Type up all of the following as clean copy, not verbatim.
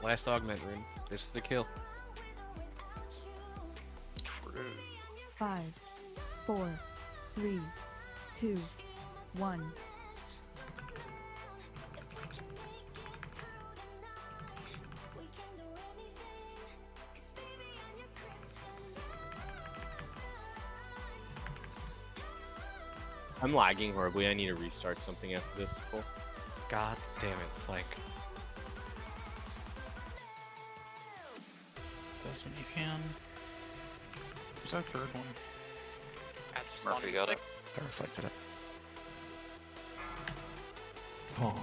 Last augment room. This is the kill. True. 5, 4, 3, 2, 1. I'm lagging horribly. I need to restart something after this. Cool. God damn it, Plank. This when you can. Where's that third one? Murphy got it. I reflected it. Remember,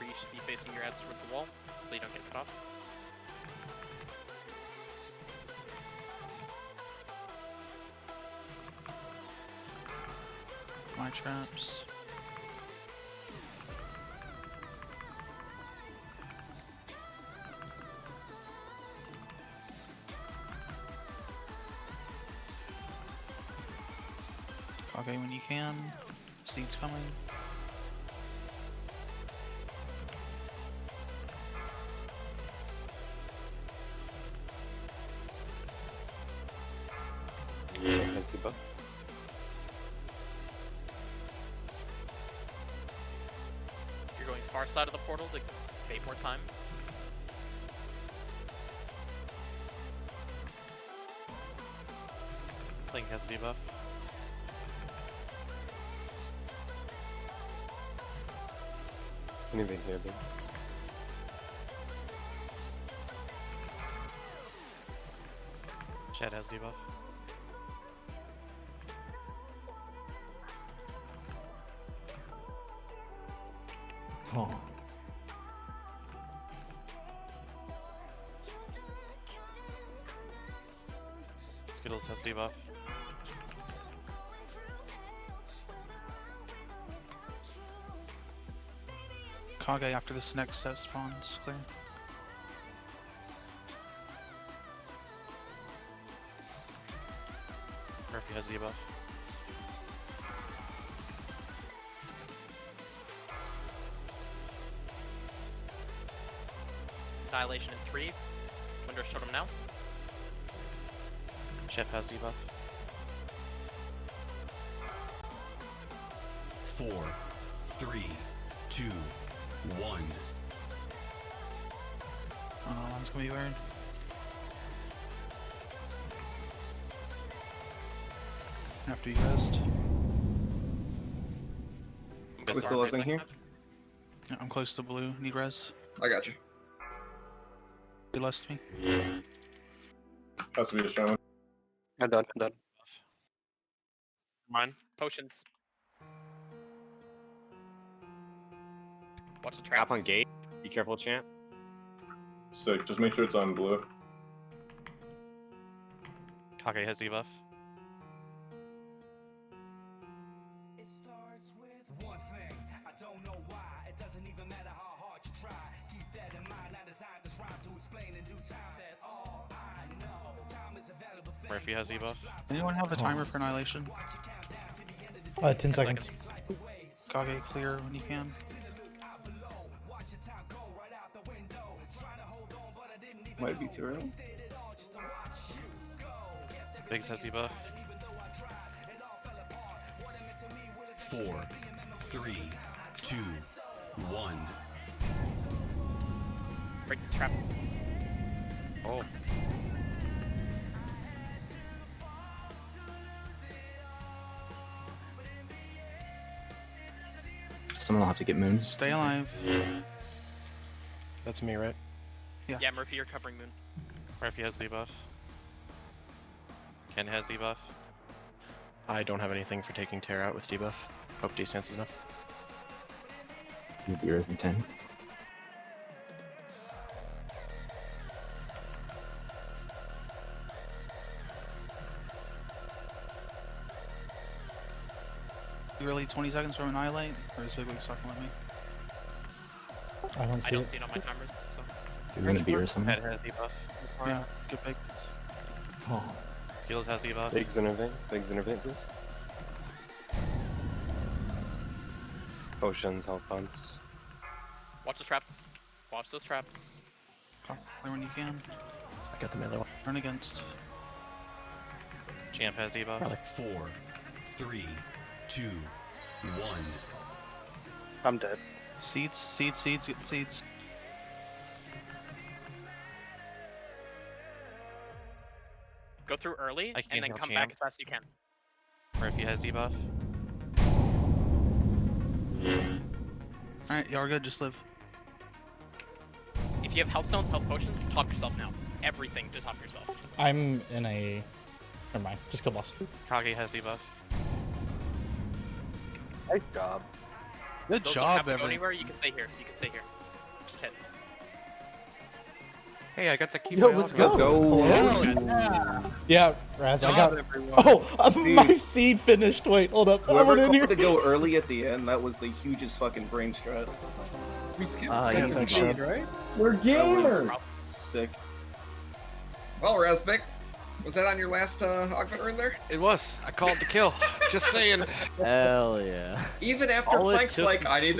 you should be facing your ads towards the wall so you don't get cut off. My traps. Okay, when you can. Seeds coming. Has the buff. You're going far side of the portal to pay more time. Plank has the debuff. Anything here, Biggs? Chad has debuff. Skittles has debuff. Kage after this next set spawns, clear. Murphy has debuff. Annihilation in 3. Window shut him now. Chef has debuff. 4, 3, 2, 1. Oh, that's gonna be weird. After you guys. Guess still aren't listening here? Yeah, I'm close to blue. Need res. I got you. Be less to me. Has to be a shaman. I'm done. Mine. Potions. Watch the Trap traps. on gate. Be careful, champ. Sick. Just make sure it's on blue. Kage has debuff. It starts with one thing. I don't know why. It doesn't even matter how hard you try. Keep that in mind. I designed this rhyme to explain in due time that all I know. Time is a valuable thing. Murphy has debuff. Anyone have the timer for annihilation? 10 seconds. Kage clear when you can. Might be too early. Biggs has debuff. 4, 3, 2, 1. Break this trap. Oh. Someone will have to get moon. Stay alive. That's me, right? Yeah, Murphy, you're covering Moon. Murphy has debuff. Ken has debuff. I don't have anything for taking Terra out with debuff. Hope defense is enough. Beer in 10. Really 20 seconds from annihilate? Or is Big Wig talking with me? I don't I see don't it. see it on my timers, so. You're gonna beer or something. Head has debuff. Yeah, good pick. Skittles has debuff. Biggs innervate. Biggs innervate, please. Potions, health funds. Watch the traps. Watch those traps. Clear when you can. I got the melee one. Turn against. Champ has debuff. Probably. 4, 3, 2, 1. I'm dead. Seeds, get the seeds. Go through early, I can and then heal come Champ. back as fast as you can. Or if he has debuff. Alright, y'all are good, just live. If you have health stones, health potions, top yourself now. Everything to top yourself. I'm in a. Never mind. Just kill boss. Kage has debuff. Nice job. Good Those don't have job, to go everyone. anywhere, you can stay here. You can stay here. Just hit. Hey, I got the key. Yo, let's go. Let's go. Yeah, Raz, I Job, got. everyone. Oh, my seed finished. Wait, hold up. I Whoever went in here. called to go early at the end, that was the hugest fucking brain strat. Easy right? We're gamers! Sick. Well, Razbek, was that on your last augment rune there? It was. I called the kill. Just saying. Hell yeah. Even after All it Flank's took- like, I need to